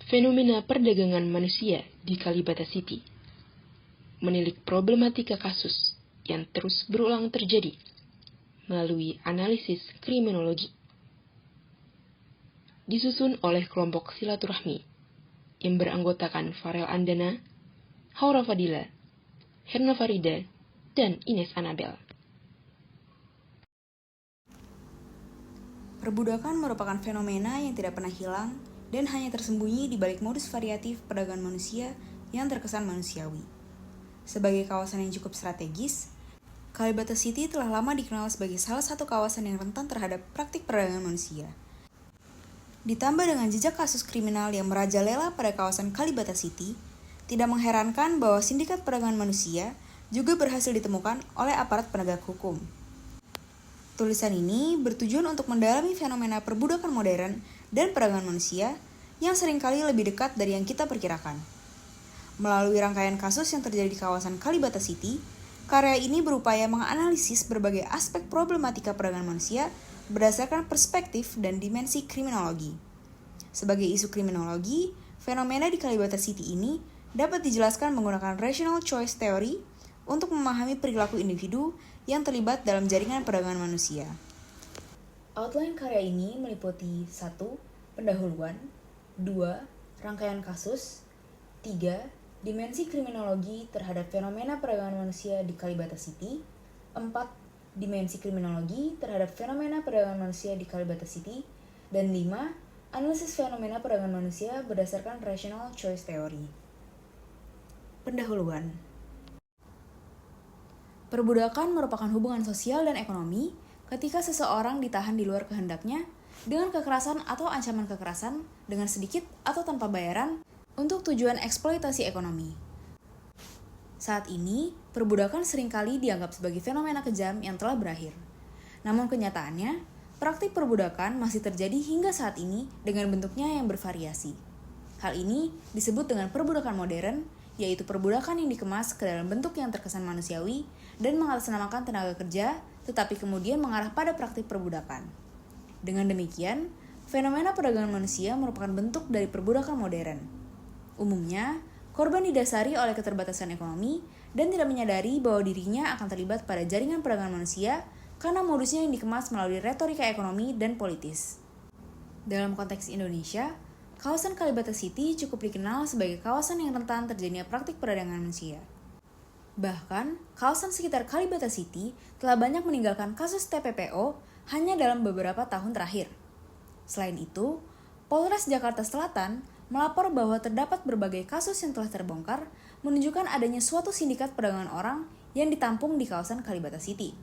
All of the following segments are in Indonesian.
Fenomena perdagangan manusia di Kalibata City. Menilik problematika kasus yang terus berulang terjadi melalui analisis kriminologi. Disusun oleh kelompok silaturahmi yang beranggotakan Farel Andana, Haura Fadila, Herna Farida, dan Ines Anabel. Perbudakan merupakan fenomena yang tidak pernah hilang dan hanya tersembunyi di balik modus variatif perdagangan manusia yang terkesan manusiawi. Sebagai kawasan yang cukup strategis, Kalibata City telah lama dikenal sebagai salah satu kawasan yang rentan terhadap praktik perdagangan manusia. Ditambah dengan jejak kasus kriminal yang merajalela pada kawasan Kalibata City, tidak mengherankan bahwa sindikat perdagangan manusia juga berhasil ditemukan oleh aparat penegak hukum. Tulisan ini bertujuan untuk mendalami fenomena perbudakan modern dan perdagangan manusia yang seringkali lebih dekat dari yang kita perkirakan. Melalui rangkaian kasus yang terjadi di kawasan Kalibata City, karya ini berupaya menganalisis berbagai aspek problematika perdagangan manusia berdasarkan perspektif dan dimensi kriminologi. Sebagai isu kriminologi, fenomena di Kalibata City ini dapat dijelaskan menggunakan rational choice theory untuk memahami perilaku individu yang terlibat dalam jaringan perdagangan manusia. Outline karya ini meliputi 1. Pendahuluan 2. Rangkaian kasus 3. Dimensi kriminologi terhadap fenomena perdagangan manusia di Kalibata City 4. Dimensi kriminologi terhadap fenomena perdagangan manusia di Kalibata City dan 5. Analisis fenomena perdagangan manusia berdasarkan rational choice theory. Pendahuluan. Perbudakan merupakan hubungan sosial dan ekonomi ketika seseorang ditahan di luar kehendaknya dengan kekerasan atau ancaman kekerasan dengan sedikit atau tanpa bayaran untuk tujuan eksploitasi ekonomi. Saat ini, perbudakan seringkali dianggap sebagai fenomena kejam yang telah berakhir. Namun kenyataannya, praktik perbudakan masih terjadi hingga saat ini dengan bentuknya yang bervariasi. Hal ini disebut dengan perbudakan modern, yaitu perbudakan yang dikemas ke dalam bentuk yang terkesan manusiawi dan mengatasnamakan tenaga kerja, tetapi kemudian mengarah pada praktik perbudakan. Dengan demikian, fenomena perdagangan manusia merupakan bentuk dari perbudakan modern. Umumnya, korban didasari oleh keterbatasan ekonomi dan tidak menyadari bahwa dirinya akan terlibat pada jaringan perdagangan manusia karena modusnya yang dikemas melalui retorika ekonomi dan politis. Dalam konteks Indonesia, kawasan Kalibata City cukup dikenal sebagai kawasan yang rentan terjadinya praktik perdagangan manusia. Bahkan, kawasan sekitar Kalibata City telah banyak meninggalkan kasus TPPO hanya dalam beberapa tahun terakhir. Selain itu, Polres Jakarta Selatan melapor bahwa terdapat berbagai kasus yang telah terbongkar menunjukkan adanya suatu sindikat perdagangan orang yang ditampung di kawasan Kalibata City.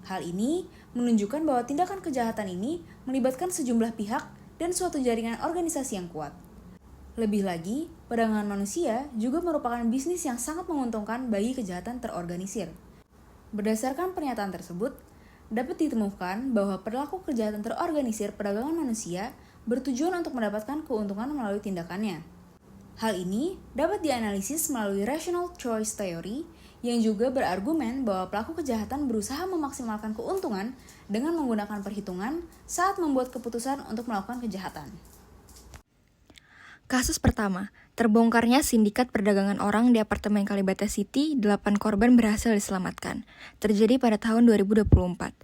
Hal ini menunjukkan bahwa tindakan kejahatan ini melibatkan sejumlah pihak dan suatu jaringan organisasi yang kuat. Lebih lagi, perdagangan manusia juga merupakan bisnis yang sangat menguntungkan bagi kejahatan terorganisir. Berdasarkan pernyataan tersebut, dapat ditemukan bahwa perilaku kejahatan terorganisir perdagangan manusia bertujuan untuk mendapatkan keuntungan melalui tindakannya. Hal ini dapat dianalisis melalui rational choice theory yang juga berargumen bahwa pelaku kejahatan berusaha memaksimalkan keuntungan dengan menggunakan perhitungan saat membuat keputusan untuk melakukan kejahatan. Kasus pertama, terbongkarnya sindikat perdagangan orang di apartemen Kalibata City, 8 korban berhasil diselamatkan. Terjadi pada tahun 2024.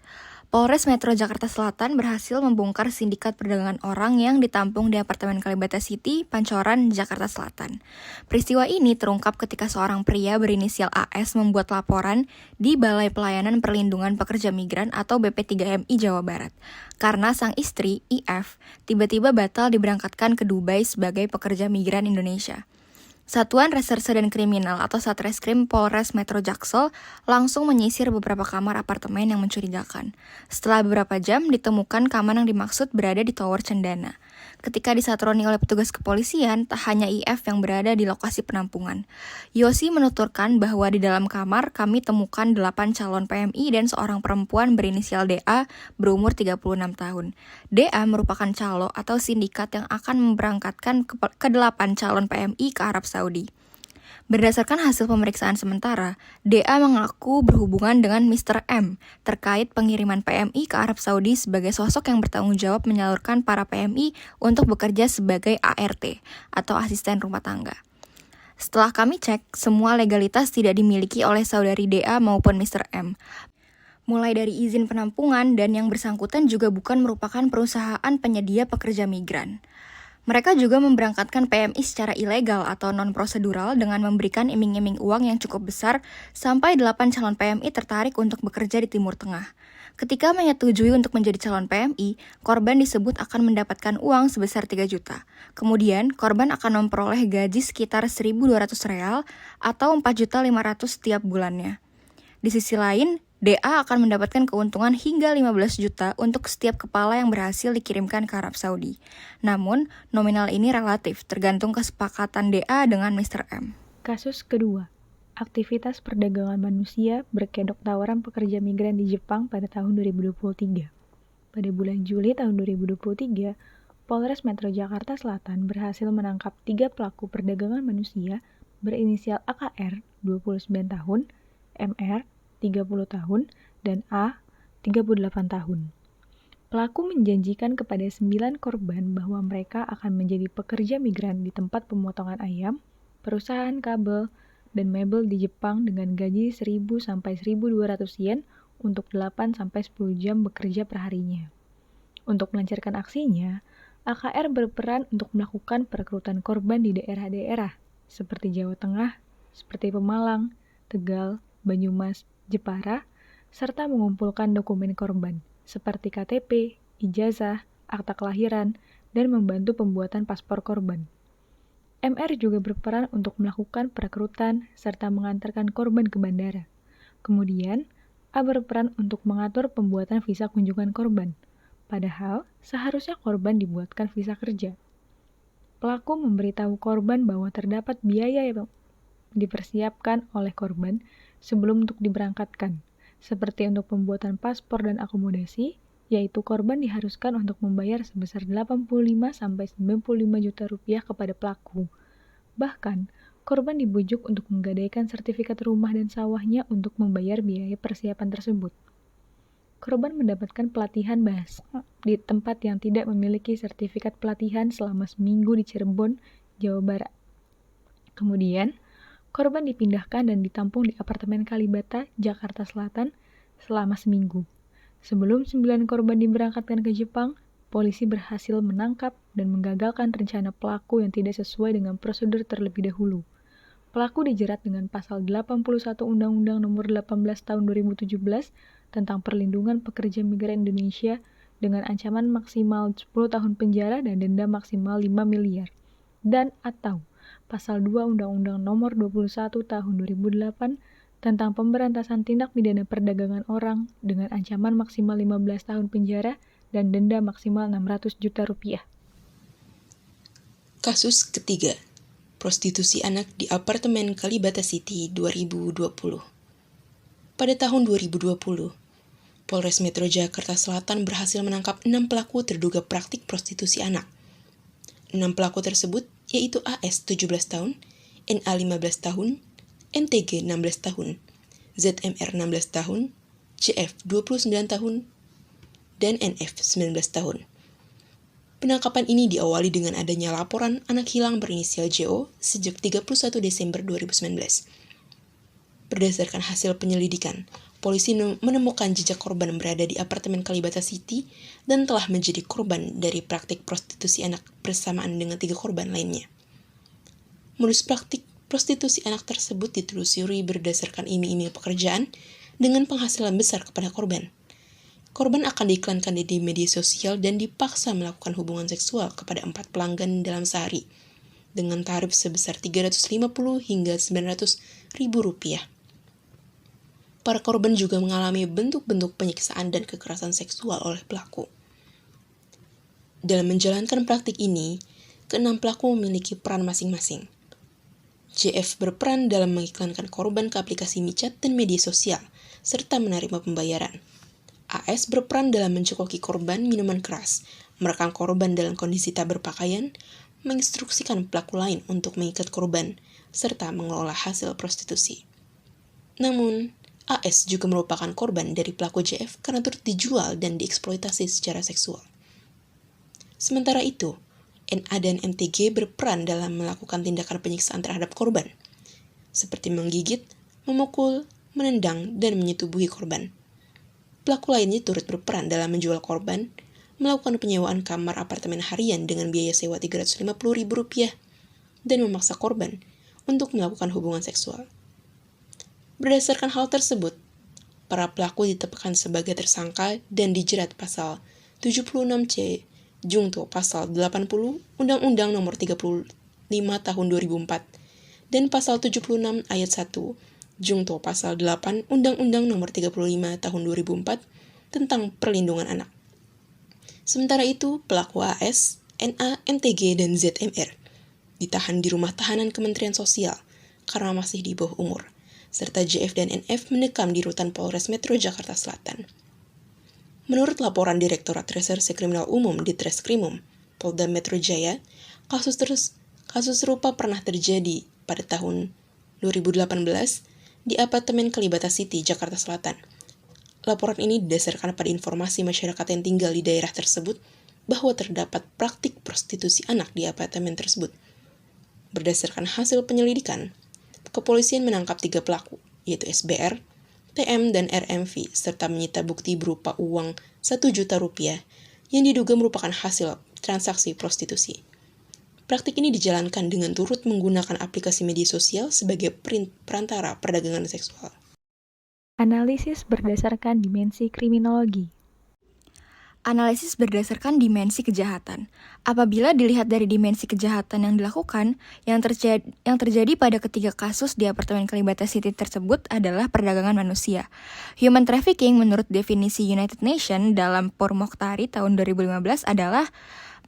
Polres Metro Jakarta Selatan berhasil membongkar sindikat perdagangan orang yang ditampung di apartemen Kalibata City, Pancoran, Jakarta Selatan. Peristiwa ini terungkap ketika seorang pria berinisial AS membuat laporan di Balai Pelayanan Perlindungan Pekerja Migran atau BP3MI Jawa Barat, karena sang istri, IF, tiba-tiba batal diberangkatkan ke Dubai sebagai pekerja migran Indonesia. Satuan Reserse dan Kriminal atau Satreskrim Polres Metro Jaksel langsung menyisir beberapa kamar apartemen yang mencurigakan. Setelah beberapa jam, ditemukan kamar yang dimaksud berada di Tower Cendana. Ketika disatroni oleh petugas kepolisian, tak hanya IF yang berada di lokasi penampungan. Yosi menuturkan bahwa di dalam kamar kami temukan 8 calon PMI dan seorang perempuan berinisial DA berumur 36 tahun. DA merupakan calo atau sindikat yang akan memberangkatkan ke 8 calon PMI ke Arab Saudi. Berdasarkan hasil pemeriksaan sementara, DA mengaku berhubungan dengan Mr. M terkait pengiriman PMI ke Arab Saudi sebagai sosok yang bertanggung jawab menyalurkan para PMI untuk bekerja sebagai ART atau asisten rumah tangga. Setelah kami cek, semua legalitas tidak dimiliki oleh saudari DA maupun Mr. M. Mulai dari izin penampungan dan yang bersangkutan juga bukan merupakan perusahaan penyedia pekerja migran. Mereka juga memberangkatkan PMI secara ilegal atau non-prosedural dengan memberikan iming-iming uang yang cukup besar sampai 8 calon PMI tertarik untuk bekerja di Timur Tengah. Ketika menyetujui untuk menjadi calon PMI, korban disebut akan mendapatkan uang sebesar 3 juta. Kemudian, korban akan memperoleh gaji sekitar 1.200 real atau 4.500.000 setiap bulannya. Di sisi lain, DA akan mendapatkan keuntungan hingga 15 juta untuk setiap kepala yang berhasil dikirimkan ke Arab Saudi. Namun, nominal ini relatif, tergantung kesepakatan DA dengan Mr. M. Kasus kedua, aktivitas perdagangan manusia berkedok tawaran pekerja migran di Jepang pada tahun 2023. Pada bulan Juli tahun 2023, Polres Metro Jakarta Selatan berhasil menangkap 3 pelaku perdagangan manusia berinisial AKR, 29 tahun, MR, 30 tahun, dan A, 38 tahun. Pelaku menjanjikan kepada 9 korban bahwa mereka akan menjadi pekerja migran di tempat pemotongan ayam, perusahaan kabel, dan mebel di Jepang dengan gaji 1.000 sampai 1.200 yen untuk 8 sampai 10 jam bekerja perharinya. Untuk melancarkan aksinya, AKR berperan untuk melakukan perekrutan korban di daerah-daerah seperti Jawa Tengah, seperti Pemalang, Tegal, Banyumas, Jepara, serta mengumpulkan dokumen korban seperti KTP, ijazah, akta kelahiran, dan membantu pembuatan paspor korban. MR juga berperan untuk melakukan perekrutan serta mengantarkan korban ke bandara. Kemudian, A berperan untuk mengatur pembuatan visa kunjungan korban, padahal seharusnya korban dibuatkan visa kerja. Pelaku memberitahu korban bahwa terdapat biaya yang dipersiapkan oleh korban sebelum untuk diberangkatkan, seperti untuk pembuatan paspor dan akomodasi, yaitu korban diharuskan untuk membayar sebesar 85-95 juta rupiah kepada pelaku. Bahkan, korban dibujuk untuk menggadaikan sertifikat rumah dan sawahnya untuk membayar biaya persiapan tersebut. Korban mendapatkan pelatihan bahasa di tempat yang tidak memiliki sertifikat pelatihan selama seminggu di Cirebon, Jawa Barat. Kemudian, korban dipindahkan dan ditampung di apartemen Kalibata, Jakarta Selatan selama seminggu. Sebelum 9 korban diberangkatkan ke Jepang, polisi berhasil menangkap dan menggagalkan rencana pelaku yang tidak sesuai dengan prosedur terlebih dahulu. Pelaku dijerat dengan pasal 81 Undang-Undang Nomor 18 Tahun 2017 tentang Perlindungan Pekerja Migran Indonesia dengan ancaman maksimal 10 tahun penjara dan denda maksimal 5 miliar. Dan atau Pasal 2 Undang-Undang Nomor 21 Tahun 2008 tentang Pemberantasan Tindak Pidana Perdagangan Orang dengan ancaman maksimal 15 tahun penjara dan denda maksimal 600 juta rupiah. Kasus ketiga, prostitusi anak di apartemen Kalibata City 2020. Pada tahun 2020, Polres Metro Jakarta Selatan berhasil menangkap 6 pelaku terduga praktik prostitusi anak. 6 pelaku tersebut yaitu AS 17 tahun, NA 15 tahun, NTG 16 tahun, ZMR 16 tahun, CF 29 tahun, dan NF 19 tahun. Penangkapan ini diawali dengan adanya laporan anak hilang berinisial JO sejak 31 Desember 2019. Berdasarkan hasil penyelidikan, polisi menemukan jejak korban berada di apartemen Kalibata City dan telah menjadi korban dari praktik prostitusi anak bersamaan dengan 3 korban lainnya. Modus praktik prostitusi anak tersebut ditelusuri berdasarkan iming-iming pekerjaan dengan penghasilan besar kepada korban. Korban akan diiklankan di media sosial dan dipaksa melakukan hubungan seksual kepada 4 pelanggan dalam sehari dengan tarif sebesar 350 hingga 900 ribu rupiah. Para korban juga mengalami bentuk-bentuk penyiksaan dan kekerasan seksual oleh pelaku. Dalam menjalankan praktik ini, ke-6 pelaku memiliki peran masing-masing. JF berperan dalam mengiklankan korban ke aplikasi micat dan media sosial, serta menerima pembayaran. AS berperan dalam mencekoki korban minuman keras, merekam korban dalam kondisi tak berpakaian, menginstruksikan pelaku lain untuk mengikat korban, serta mengelola hasil prostitusi. Namun, AS juga merupakan korban dari pelaku JF karena turut dijual dan dieksploitasi secara seksual. Sementara itu, NA dan MTG berperan dalam melakukan tindakan penyiksaan terhadap korban, seperti menggigit, memukul, menendang, dan menyetubuhi korban. Pelaku lainnya turut berperan dalam menjual korban, melakukan penyewaan kamar apartemen harian dengan biaya sewa Rp350.000, dan memaksa korban untuk melakukan hubungan seksual. Berdasarkan hal tersebut, para pelaku ditetapkan sebagai tersangka dan dijerat pasal 76C Jungto pasal 80 Undang-Undang Nomor 35 Tahun 2004 dan pasal 76 ayat 1 Jungto pasal 8 Undang-Undang Nomor 35 Tahun 2004 tentang perlindungan anak. Sementara itu, pelaku AS, NA, MTG, dan ZMR ditahan di rumah tahanan Kementerian Sosial karena masih di bawah umur, serta JF dan NF mendekam di rutan Polres Metro Jakarta Selatan. Menurut laporan Direktorat Reserse Kriminal Umum di Treskrimum, Polda Metro Jaya, kasus serupa pernah terjadi pada tahun 2018 di apartemen Kalibata City, Jakarta Selatan. Laporan ini didasarkan pada informasi masyarakat yang tinggal di daerah tersebut bahwa terdapat praktik prostitusi anak di apartemen tersebut. Berdasarkan hasil penyelidikan, kepolisian menangkap 3 pelaku, yaitu SBR, TM, dan RMV, serta menyita bukti berupa uang Rp1 juta yang diduga merupakan hasil transaksi prostitusi. Praktik ini dijalankan dengan turut menggunakan aplikasi media sosial sebagai perantara perdagangan seksual. Analisis berdasarkan dimensi kriminologi. Analisis berdasarkan dimensi kejahatan. Apabila dilihat dari dimensi kejahatan yang dilakukan, yang terjadi pada ketiga kasus di apartemen Kalibata City tersebut adalah perdagangan manusia. Human trafficking menurut definisi United Nations dalam Purmokhtari tahun 2015 adalah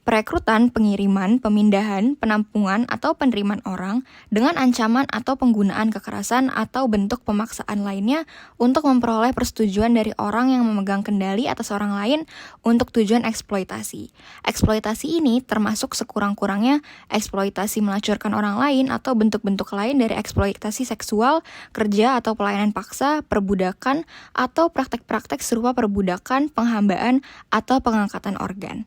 perekrutan, pengiriman, pemindahan, penampungan, atau penerimaan orang dengan ancaman atau penggunaan kekerasan atau bentuk pemaksaan lainnya untuk memperoleh persetujuan dari orang yang memegang kendali atas orang lain untuk tujuan eksploitasi. Eksploitasi ini termasuk sekurang-kurangnya eksploitasi melacurkan orang lain atau bentuk-bentuk lain dari eksploitasi seksual, kerja atau pelayanan paksa, perbudakan, atau praktek-praktek serupa perbudakan, penghambaan, atau pengangkatan organ.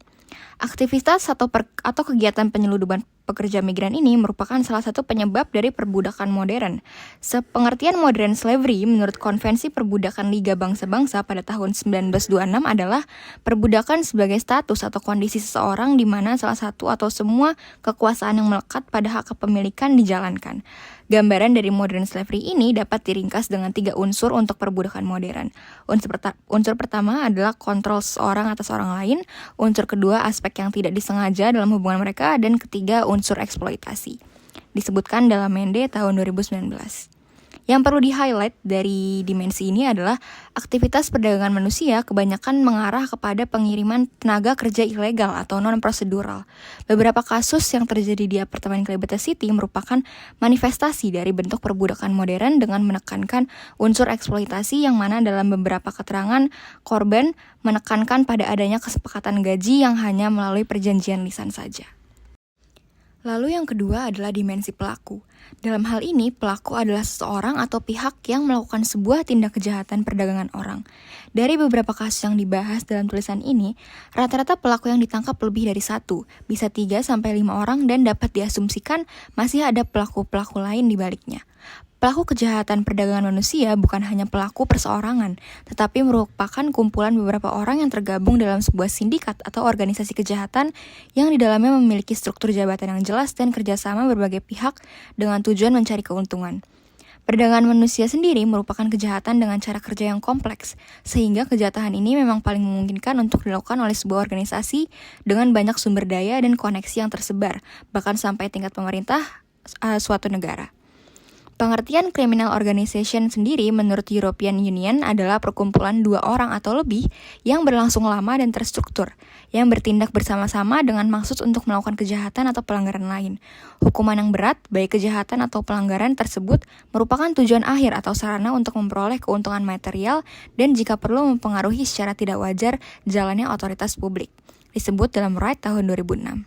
Aktivitas atau kegiatan penyeludupan pekerja migran ini merupakan salah satu penyebab dari perbudakan modern. Sepengertian modern slavery menurut Konvensi Perbudakan Liga Bangsa-Bangsa pada tahun 1926 adalah perbudakan sebagai status atau kondisi seseorang di mana salah satu atau semua kekuasaan yang melekat pada hak kepemilikan dijalankan. Gambaran dari modern slavery ini dapat diringkas dengan 3 unsur untuk perbudakan modern. Unsur pertama adalah kontrol seseorang atas orang lain, unsur kedua aspek yang tidak disengaja dalam hubungan mereka, dan ketiga unsur eksploitasi. Disebutkan dalam Mende tahun 2019. Yang perlu di-highlight dari dimensi ini adalah aktivitas perdagangan manusia kebanyakan mengarah kepada pengiriman tenaga kerja ilegal atau non-prosedural. Beberapa kasus yang terjadi di apartemen Kalibata City merupakan manifestasi dari bentuk perbudakan modern dengan menekankan unsur eksploitasi yang mana dalam beberapa keterangan korban menekankan pada adanya kesepakatan gaji yang hanya melalui perjanjian lisan saja. Lalu yang kedua adalah dimensi pelaku. Dalam hal ini, pelaku adalah seseorang atau pihak yang melakukan sebuah tindak kejahatan perdagangan orang. Dari beberapa kasus yang dibahas dalam tulisan ini, rata-rata pelaku yang ditangkap lebih dari 1, bisa 3-5 orang, dan dapat diasumsikan masih ada pelaku-pelaku lain di baliknya. Pelaku kejahatan perdagangan manusia bukan hanya pelaku perseorangan, tetapi merupakan kumpulan beberapa orang yang tergabung dalam sebuah sindikat atau organisasi kejahatan yang di dalamnya memiliki struktur jabatan yang jelas dan kerjasama berbagai pihak dengan tujuan mencari keuntungan. Perdagangan manusia sendiri merupakan kejahatan dengan cara kerja yang kompleks, sehingga kejahatan ini memang paling memungkinkan untuk dilakukan oleh sebuah organisasi dengan banyak sumber daya dan koneksi yang tersebar, bahkan sampai tingkat pemerintah suatu negara. Pengertian criminal organization sendiri menurut European Union adalah perkumpulan 2 orang atau lebih yang berlangsung lama dan terstruktur, yang bertindak bersama-sama dengan maksud untuk melakukan kejahatan atau pelanggaran lain. Hukuman yang berat, baik kejahatan atau pelanggaran tersebut, merupakan tujuan akhir atau sarana untuk memperoleh keuntungan material dan jika perlu mempengaruhi secara tidak wajar jalannya otoritas publik. Disebut dalam Wright tahun 2006.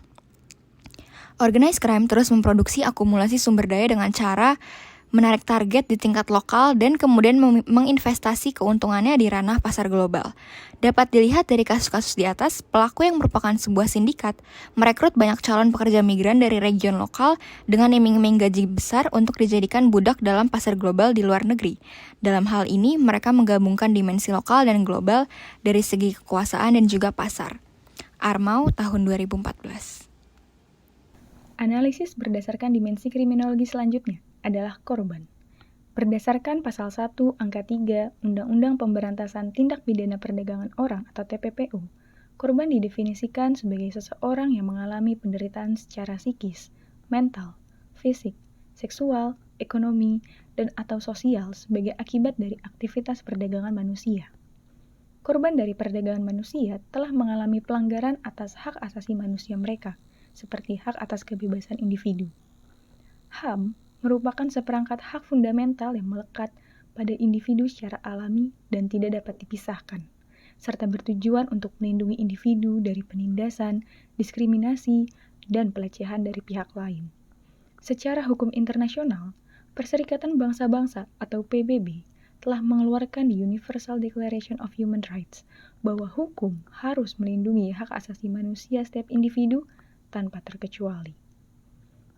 Organized crime terus memproduksi akumulasi sumber daya dengan cara menarik target di tingkat lokal dan kemudian menginvestasi keuntungannya di ranah pasar global. Dapat dilihat dari kasus-kasus di atas, pelaku yang merupakan sebuah sindikat merekrut banyak calon pekerja migran dari region lokal dengan iming-iming gaji besar untuk dijadikan budak dalam pasar global di luar negeri. Dalam hal ini, mereka menggabungkan dimensi lokal dan global dari segi kekuasaan dan juga pasar. Armau, tahun 2014. Analisis berdasarkan dimensi kriminologi selanjutnya adalah korban. Berdasarkan pasal 1 angka 3 Undang-Undang Pemberantasan Tindak Pidana Perdagangan Orang atau TPPO, korban didefinisikan sebagai seseorang yang mengalami penderitaan secara psikis, mental, fisik, seksual, ekonomi, dan atau sosial sebagai akibat dari aktivitas perdagangan manusia. Korban dari perdagangan manusia telah mengalami pelanggaran atas hak asasi manusia mereka, seperti hak atas kebebasan individu. HAM merupakan seperangkat hak fundamental yang melekat pada individu secara alami dan tidak dapat dipisahkan, serta bertujuan untuk melindungi individu dari penindasan, diskriminasi, dan pelecehan dari pihak lain. Secara hukum internasional, Perserikatan Bangsa-Bangsa atau PBB telah mengeluarkan di Universal Declaration of Human Rights bahwa hukum harus melindungi hak asasi manusia setiap individu tanpa terkecuali.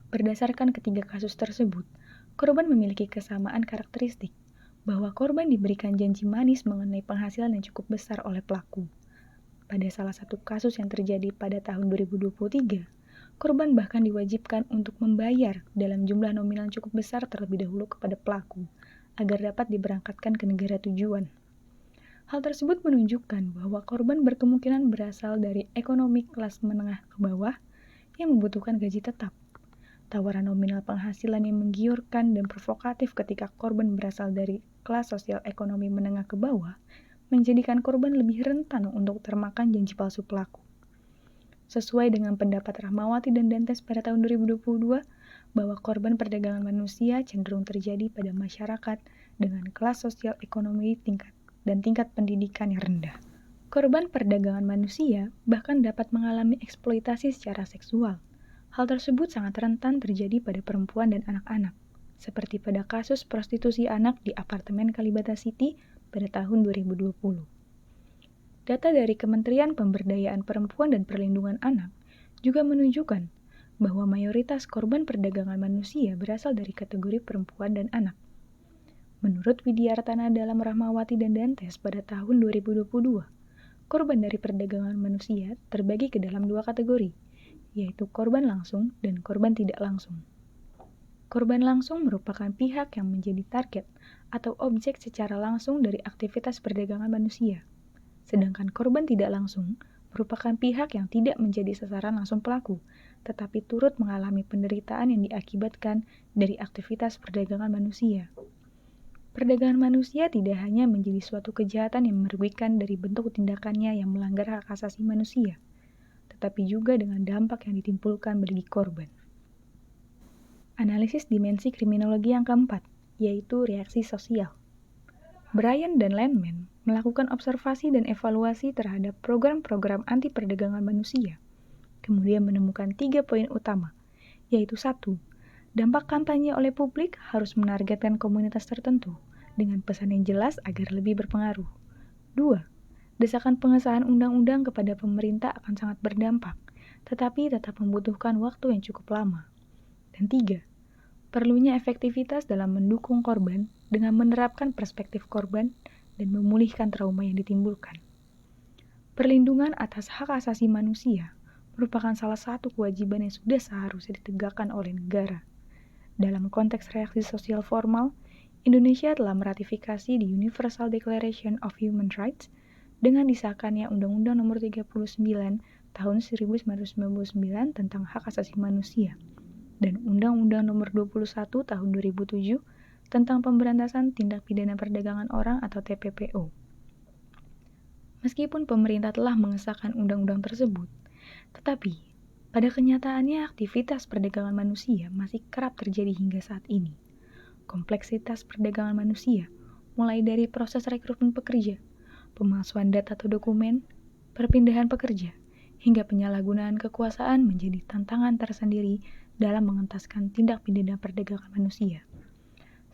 Berdasarkan ketiga kasus tersebut, korban memiliki kesamaan karakteristik bahwa korban diberikan janji manis mengenai penghasilan yang cukup besar oleh pelaku. Pada salah satu kasus yang terjadi pada tahun 2023, korban bahkan diwajibkan untuk membayar dalam jumlah nominal cukup besar terlebih dahulu kepada pelaku, agar dapat diberangkatkan ke negara tujuan. Hal tersebut menunjukkan bahwa korban berkemungkinan berasal dari ekonomi kelas menengah ke bawah yang membutuhkan gaji tetap. Tawaran nominal penghasilan yang menggiurkan dan provokatif ketika korban berasal dari kelas sosial ekonomi menengah ke bawah menjadikan korban lebih rentan untuk termakan janji palsu pelaku. Sesuai dengan pendapat Rahmawati dan Dantes pada tahun 2022, bahwa korban perdagangan manusia cenderung terjadi pada masyarakat dengan kelas sosial ekonomi tingkat pendidikan yang rendah. Korban perdagangan manusia bahkan dapat mengalami eksploitasi secara seksual. Hal tersebut sangat rentan terjadi pada perempuan dan anak-anak, seperti pada kasus prostitusi anak di apartemen Kalibata City pada tahun 2020. Data dari Kementerian Pemberdayaan Perempuan dan Perlindungan Anak juga menunjukkan bahwa mayoritas korban perdagangan manusia berasal dari kategori perempuan dan anak. Menurut Widyartana dalam Rahmawati dan Dantes pada tahun 2022, korban dari perdagangan manusia terbagi ke dalam dua kategori, yaitu korban langsung dan korban tidak langsung. Korban langsung merupakan pihak yang menjadi target atau objek secara langsung dari aktivitas perdagangan manusia. Sedangkan korban tidak langsung merupakan pihak yang tidak menjadi sasaran langsung pelaku, tetapi turut mengalami penderitaan yang diakibatkan dari aktivitas perdagangan manusia. Perdagangan manusia tidak hanya menjadi suatu kejahatan yang merugikan dari bentuk tindakannya yang melanggar hak asasi manusia, tetapi juga dengan dampak yang ditimbulkan bagi korban. Analisis dimensi kriminologi yang keempat, yaitu reaksi sosial. Bryan dan Landman melakukan observasi dan evaluasi terhadap program-program anti perdagangan manusia, kemudian menemukan 3 poin utama, yaitu 1. Dampak kampanye oleh publik harus menargetkan komunitas tertentu dengan pesan yang jelas agar lebih berpengaruh. 2. Desakan pengesahan undang-undang kepada pemerintah akan sangat berdampak, tetapi tetap membutuhkan waktu yang cukup lama. Dan 3. Perlunya efektivitas dalam mendukung korban dengan menerapkan perspektif korban dan memulihkan trauma yang ditimbulkan. Perlindungan atas hak asasi manusia merupakan salah satu kewajiban yang sudah seharusnya ditegakkan oleh negara. Dalam konteks reaksi sosial formal, Indonesia telah meratifikasi di Universal Declaration of Human Rights dengan disahkannya Undang-Undang Nomor 39 Tahun 1999 tentang Hak Asasi Manusia dan Undang-Undang Nomor 21 Tahun 2007 tentang Pemberantasan Tindak Pidana Perdagangan Orang atau TPPO. Meskipun pemerintah telah mengesahkan undang-undang tersebut, tetapi pada kenyataannya aktivitas perdagangan manusia masih kerap terjadi hingga saat ini. Kompleksitas perdagangan manusia, mulai dari proses rekrutmen pekerja, pemalsuan data atau dokumen, perpindahan pekerja, hingga penyalahgunaan kekuasaan menjadi tantangan tersendiri dalam mengentaskan tindak pidana perdagangan manusia.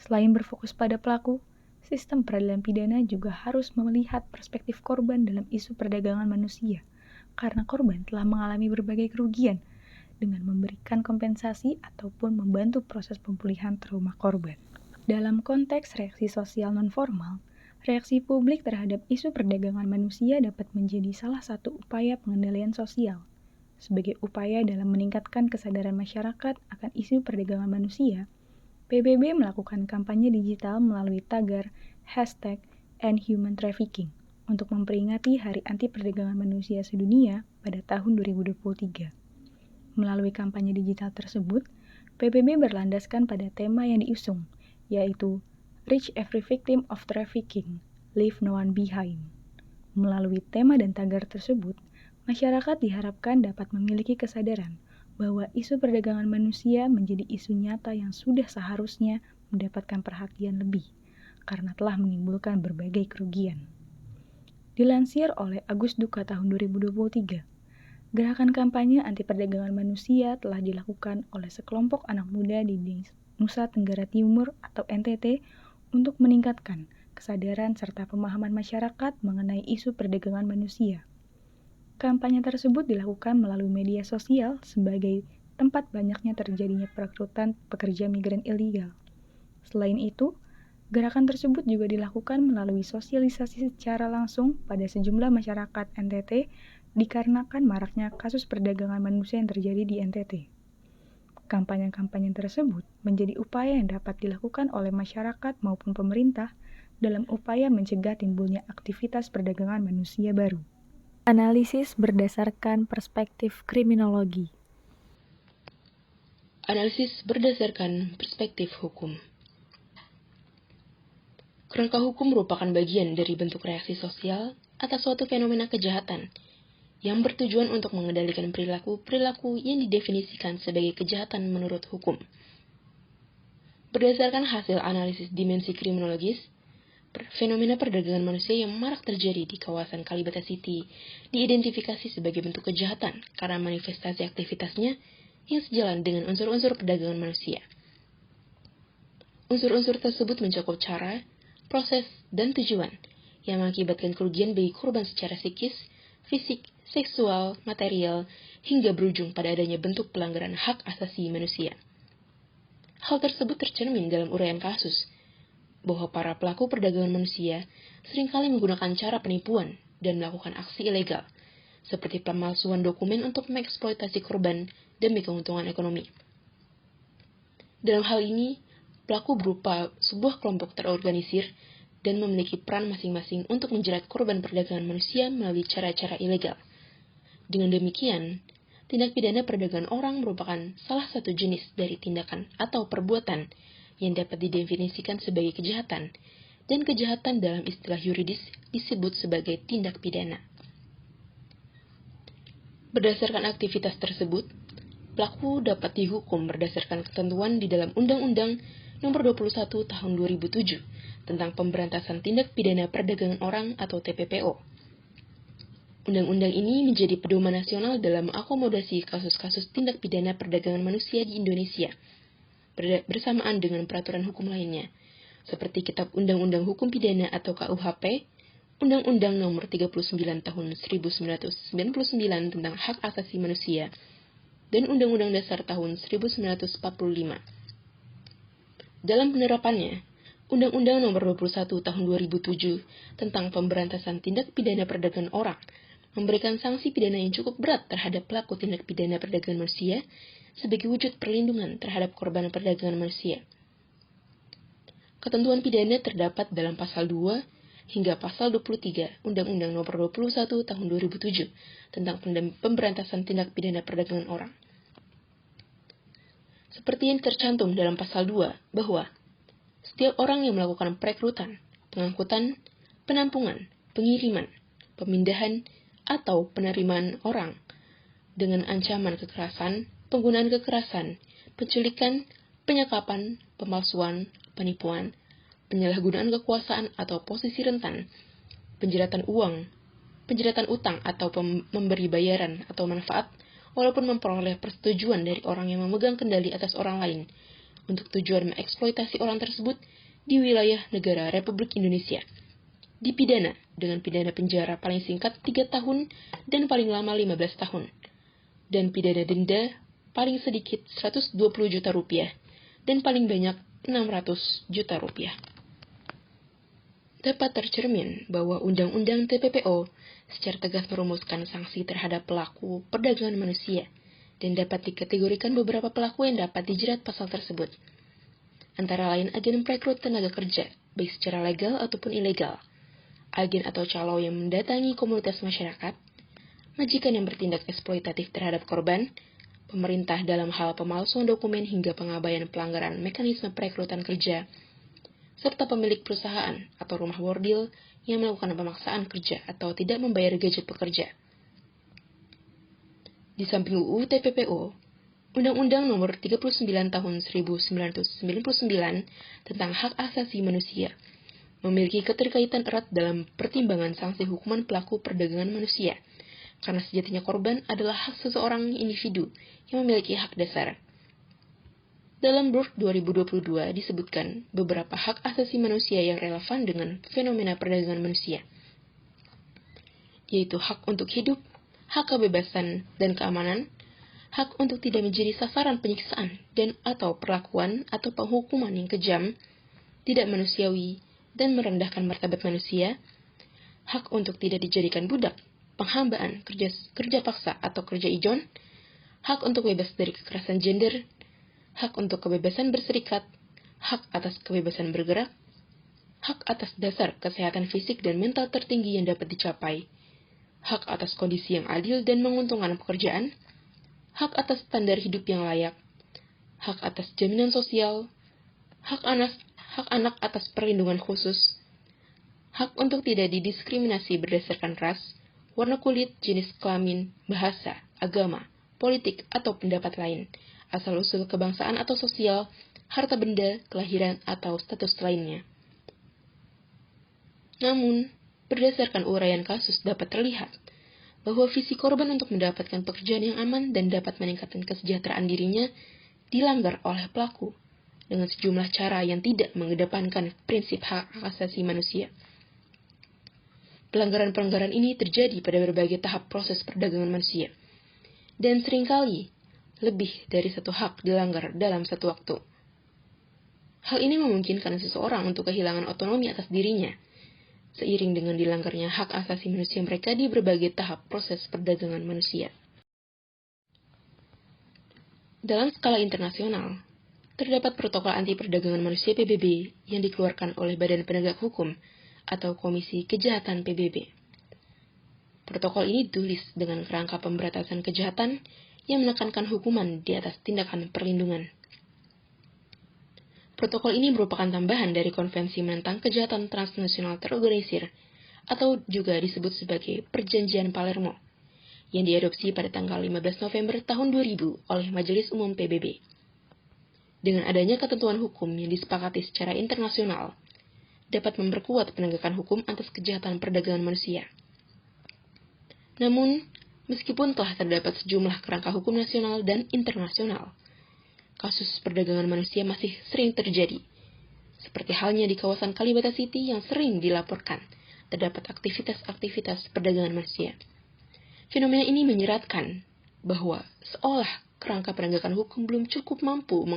Selain berfokus pada pelaku, sistem peradilan pidana juga harus melihat perspektif korban dalam isu perdagangan manusia, karena korban telah mengalami berbagai kerugian dengan memberikan kompensasi ataupun membantu proses pemulihan trauma korban. Dalam konteks reaksi sosial nonformal, reaksi publik terhadap isu perdagangan manusia dapat menjadi salah satu upaya pengendalian sosial. Sebagai upaya dalam meningkatkan kesadaran masyarakat akan isu perdagangan manusia, PBB melakukan kampanye digital melalui tagar #EndHumanTrafficking untuk memperingati Hari Anti Perdagangan Manusia Sedunia pada tahun 2023. Melalui kampanye digital tersebut, PBB berlandaskan pada tema yang diusung, yaitu Reach Every Victim of Trafficking, Leave No One Behind. Melalui tema dan tagar tersebut, masyarakat diharapkan dapat memiliki kesadaran bahwa isu perdagangan manusia menjadi isu nyata yang sudah seharusnya mendapatkan perhatian lebih, karena telah menimbulkan berbagai kerugian. Dilansir oleh Agus Duka tahun 2023, gerakan kampanye anti perdagangan manusia telah dilakukan oleh sekelompok anak muda di Nusa Tenggara Timur atau NTT untuk meningkatkan kesadaran serta pemahaman masyarakat mengenai isu perdagangan manusia. Kampanye tersebut dilakukan melalui media sosial sebagai tempat banyaknya terjadinya perekrutan pekerja migran ilegal. Selain itu, gerakan tersebut juga dilakukan melalui sosialisasi secara langsung pada sejumlah masyarakat NTT dikarenakan maraknya kasus perdagangan manusia yang terjadi di NTT. Kampanye-kampanye tersebut menjadi upaya yang dapat dilakukan oleh masyarakat maupun pemerintah dalam upaya mencegah timbulnya aktivitas perdagangan manusia baru. Analisis berdasarkan perspektif kriminologi. Analisis berdasarkan perspektif hukum. Kerangka hukum merupakan bagian dari bentuk reaksi sosial atas suatu fenomena kejahatan yang bertujuan untuk mengendalikan perilaku-perilaku yang didefinisikan sebagai kejahatan menurut hukum. Berdasarkan hasil analisis dimensi kriminologis, fenomena perdagangan manusia yang marak terjadi di kawasan Kalibata City diidentifikasi sebagai bentuk kejahatan karena manifestasi aktivitasnya yang sejalan dengan unsur-unsur perdagangan manusia. Unsur-unsur tersebut mencakup cara, proses, dan tujuan yang mengakibatkan kerugian bagi korban secara psikis, fisik, seksual, material, hingga berujung pada adanya bentuk pelanggaran hak asasi manusia. Hal tersebut tercermin dalam uraian kasus, bahwa para pelaku perdagangan manusia seringkali menggunakan cara penipuan dan melakukan aksi ilegal, seperti pemalsuan dokumen untuk mengeksploitasi korban demi keuntungan ekonomi. Dalam hal ini, pelaku berupa sebuah kelompok terorganisir dan memiliki peran masing-masing untuk menjerat korban perdagangan manusia melalui cara-cara ilegal. Dengan demikian, tindak pidana perdagangan orang merupakan salah satu jenis dari tindakan atau perbuatan yang dapat didefinisikan sebagai kejahatan, dan kejahatan dalam istilah yuridis disebut sebagai tindak pidana. Berdasarkan aktivitas tersebut, pelaku dapat dihukum berdasarkan ketentuan di dalam Undang-Undang Nomor 21 Tahun 2007 tentang Pemberantasan Tindak Pidana Perdagangan Orang atau TPPO. Undang-undang ini menjadi pedoman nasional dalam mengakomodasi kasus-kasus tindak pidana perdagangan manusia di Indonesia, bersamaan dengan peraturan hukum lainnya, seperti Kitab Undang-Undang Hukum Pidana atau KUHP, Undang-Undang Nomor 39 Tahun 1999 tentang Hak Asasi Manusia, dan Undang-Undang Dasar tahun 1945. Dalam penerapannya, Undang-Undang Nomor 21 Tahun 2007 tentang Pemberantasan Tindak Pidana Perdagangan Orang memberikan sanksi pidana yang cukup berat terhadap pelaku tindak pidana perdagangan manusia sebagai wujud perlindungan terhadap korban perdagangan manusia. Ketentuan pidana terdapat dalam pasal 2 hingga pasal 23 Undang-Undang Nomor 21 Tahun 2007 tentang Pemberantasan Tindak Pidana Perdagangan Orang. Seperti yang tercantum dalam pasal 2 bahwa setiap orang yang melakukan perekrutan, pengangkutan, penampungan, pengiriman, pemindahan, atau penerimaan orang dengan ancaman kekerasan, penggunaan kekerasan, penculikan, penyekapan, pemalsuan, penipuan, penyalahgunaan kekuasaan atau posisi rentan, penjeratan uang, penjeratan utang atau memberi bayaran atau manfaat, walaupun memperoleh persetujuan dari orang yang memegang kendali atas orang lain untuk tujuan mengeksploitasi orang tersebut di wilayah negara Republik Indonesia. Dipidana dengan pidana penjara paling singkat 3 tahun dan paling lama 15 tahun, dan pidana denda paling sedikit 120 juta rupiah dan paling banyak 600 juta rupiah. Dapat tercermin bahwa Undang-Undang TPPO secara tegas merumuskan sanksi terhadap pelaku perdagangan manusia dan dapat dikategorikan beberapa pelaku yang dapat dijerat pasal tersebut. Antara lain agen perekrut tenaga kerja, baik secara legal ataupun ilegal, agen atau calo yang mendatangi komunitas masyarakat, majikan yang bertindak eksploitatif terhadap korban, pemerintah dalam hal pemalsuan dokumen hingga pengabaian pelanggaran mekanisme perekrutan kerja, serta pemilik perusahaan atau rumah bordil yang melakukan pemaksaan kerja atau tidak membayar gaji pekerja. Di samping UU TPPO, Undang-Undang Nomor 39 Tahun 1999 tentang Hak Asasi Manusia memiliki keterkaitan erat dalam pertimbangan sanksi hukuman pelaku perdagangan manusia, karena sejatinya korban adalah hak seseorang individu yang memiliki hak dasar. Dalam Burke 2022 disebutkan beberapa hak asasi manusia yang relevan dengan fenomena perdagangan manusia, yaitu hak untuk hidup, hak kebebasan dan keamanan, hak untuk tidak menjadi sasaran penyiksaan dan atau perlakuan atau penghukuman yang kejam, tidak manusiawi, dan merendahkan martabat manusia, hak untuk tidak dijadikan budak, penghambaan, kerja paksa atau kerja ijon, hak untuk bebas dari kekerasan gender, hak untuk kebebasan berserikat, hak atas kebebasan bergerak, hak atas dasar kesehatan fisik dan mental tertinggi yang dapat dicapai, hak atas kondisi yang adil dan menguntungkan pekerjaan, hak atas standar hidup yang layak, hak atas jaminan sosial, hak anak atas perlindungan khusus, hak untuk tidak didiskriminasi berdasarkan ras, warna kulit, jenis kelamin, bahasa, agama, politik, atau pendapat lain, asal-usul kebangsaan atau sosial, harta benda, kelahiran, atau status lainnya. Namun, berdasarkan uraian kasus dapat terlihat bahwa visi korban untuk mendapatkan pekerjaan yang aman dan dapat meningkatkan kesejahteraan dirinya dilanggar oleh pelaku dengan sejumlah cara yang tidak mengedepankan prinsip hak asasi manusia. Pelanggaran-pelanggaran ini terjadi pada berbagai tahap proses perdagangan manusia, dan seringkali lebih dari satu hak dilanggar dalam satu waktu. Hal ini memungkinkan seseorang untuk kehilangan otonomi atas dirinya, seiring dengan dilanggarnya hak asasi manusia mereka di berbagai tahap proses perdagangan manusia. Dalam skala internasional, terdapat protokol anti perdagangan manusia PBB yang dikeluarkan oleh Badan Penegak Hukum atau Komisi Kejahatan PBB. Protokol ini ditulis dengan kerangka pemberantasan kejahatan yang menekankan hukuman di atas tindakan perlindungan. Protokol ini merupakan tambahan dari Konvensi menentang Kejahatan Transnasional Terorganisir atau juga disebut sebagai Perjanjian Palermo yang diadopsi pada tanggal 15 November tahun 2000 oleh Majelis Umum PBB. Dengan adanya ketentuan hukum yang disepakati secara internasional, dapat memperkuat penegakan hukum atas kejahatan perdagangan manusia. Namun, meskipun telah terdapat sejumlah kerangka hukum nasional dan internasional, kasus perdagangan manusia masih sering terjadi, seperti halnya di kawasan Kalibata City yang sering dilaporkan terdapat aktivitas-aktivitas perdagangan manusia. Fenomena ini menyeratkan bahwa seolah kerangka penegakan hukum belum cukup mampu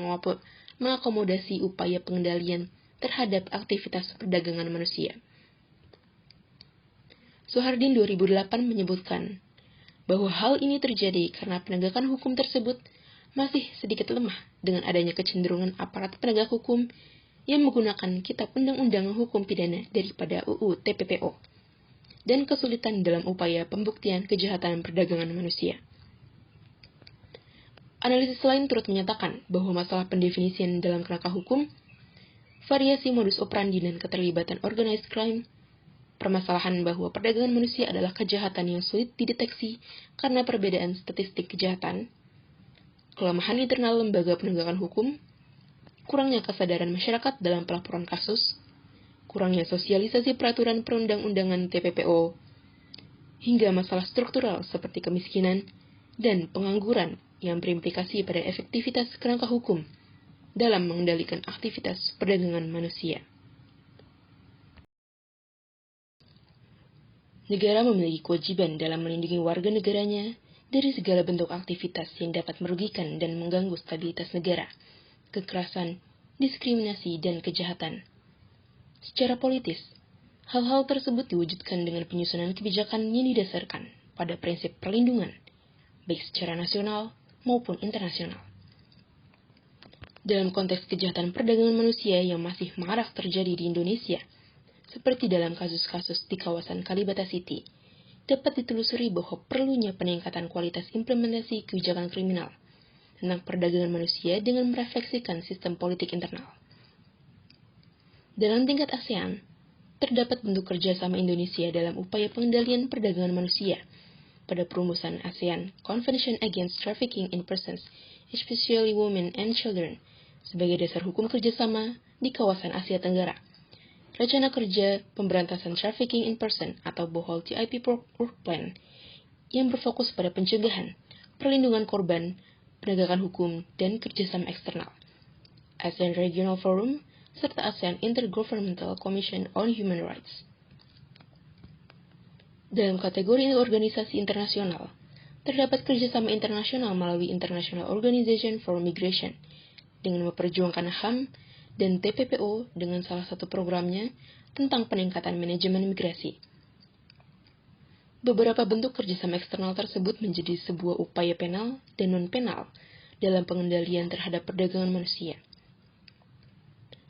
mengakomodasi upaya pengendalian terhadap aktivitas perdagangan manusia. Soehardin 2008 menyebutkan bahwa hal ini terjadi karena penegakan hukum tersebut masih sedikit lemah dengan adanya kecenderungan aparat penegak hukum yang menggunakan kitab undang-undang hukum pidana daripada UU TPPO dan kesulitan dalam upaya pembuktian kejahatan perdagangan manusia. Analisis lain turut menyatakan bahwa masalah pendefinisian dalam kerangka hukum, variasi modus operandi dan keterlibatan organized crime, permasalahan bahwa perdagangan manusia adalah kejahatan yang sulit dideteksi karena perbedaan statistik kejahatan, kelemahan internal lembaga penegakan hukum, kurangnya kesadaran masyarakat dalam pelaporan kasus, kurangnya sosialisasi peraturan perundang-undangan TPPO, hingga masalah struktural seperti kemiskinan dan pengangguran yang berimplikasi pada efektivitas kerangka hukum dalam mengendalikan aktivitas perdagangan manusia. Negara memiliki kewajiban dalam melindungi warga negaranya dari segala bentuk aktivitas yang dapat merugikan dan mengganggu stabilitas negara, kekerasan, diskriminasi, dan kejahatan. Secara politis, hal-hal tersebut diwujudkan dengan penyusunan kebijakan yang didasarkan pada prinsip perlindungan, baik secara nasional maupun internasional. Dalam konteks kejahatan perdagangan manusia yang masih marak terjadi di Indonesia, seperti dalam kasus-kasus di kawasan Kalibata City, dapat ditelusuri bahwa perlunya peningkatan kualitas implementasi kebijakan kriminal tentang perdagangan manusia dengan merefleksikan sistem politik internal. Dalam tingkat ASEAN, terdapat bentuk kerjasama Indonesia dalam upaya pengendalian perdagangan manusia pada perumusan ASEAN Convention Against Trafficking in Persons, especially Women and Children, sebagai dasar hukum kerjasama di kawasan Asia Tenggara. Rencana Kerja Pemberantasan Trafficking in Person atau Bohol TIP Work Plan yang berfokus pada pencegahan, perlindungan korban, penegakan hukum, dan kerjasama eksternal. ASEAN Regional Forum, serta ASEAN Intergovernmental Commission on Human Rights. Dalam kategori organisasi internasional, terdapat kerjasama internasional melalui International Organization for Migration dengan memperjuangkan HAM dan TPPO dengan salah satu programnya tentang peningkatan manajemen migrasi. Beberapa bentuk kerjasama eksternal tersebut menjadi sebuah upaya penal dan non-penal dalam pengendalian terhadap perdagangan manusia.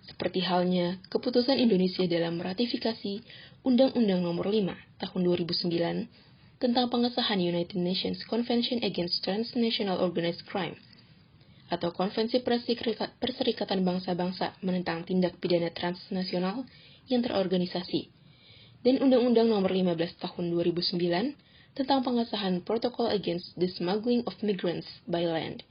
Seperti halnya keputusan Indonesia dalam meratifikasi Undang-Undang Nomor 5 Tahun 2009 tentang pengesahan United Nations Convention Against Transnational Organized Crime atau Konvensi Perserikatan Bangsa-Bangsa menentang tindak pidana transnasional yang terorganisasi, dan Undang-Undang Nomor 15 Tahun 2009 tentang pengesahan Protocol Against the Smuggling of Migrants by Land,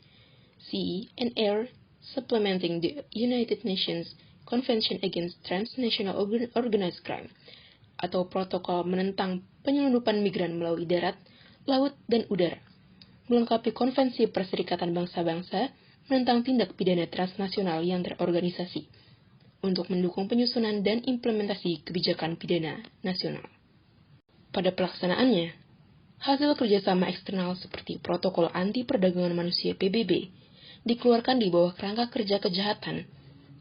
Sea, and Air, supplementing the United Nations Convention Against Transnational Organized Crime, atau Protokol menentang penyelundupan migran melalui darat, laut, dan udara, melengkapi Konvensi Perserikatan Bangsa-Bangsa menentang tindak pidana transnasional yang terorganisasi, untuk mendukung penyusunan dan implementasi kebijakan pidana nasional. Pada pelaksanaannya, hasil kerjasama eksternal seperti Protokol Anti Perdagangan Manusia PBB dikeluarkan di bawah kerangka kerja kejahatan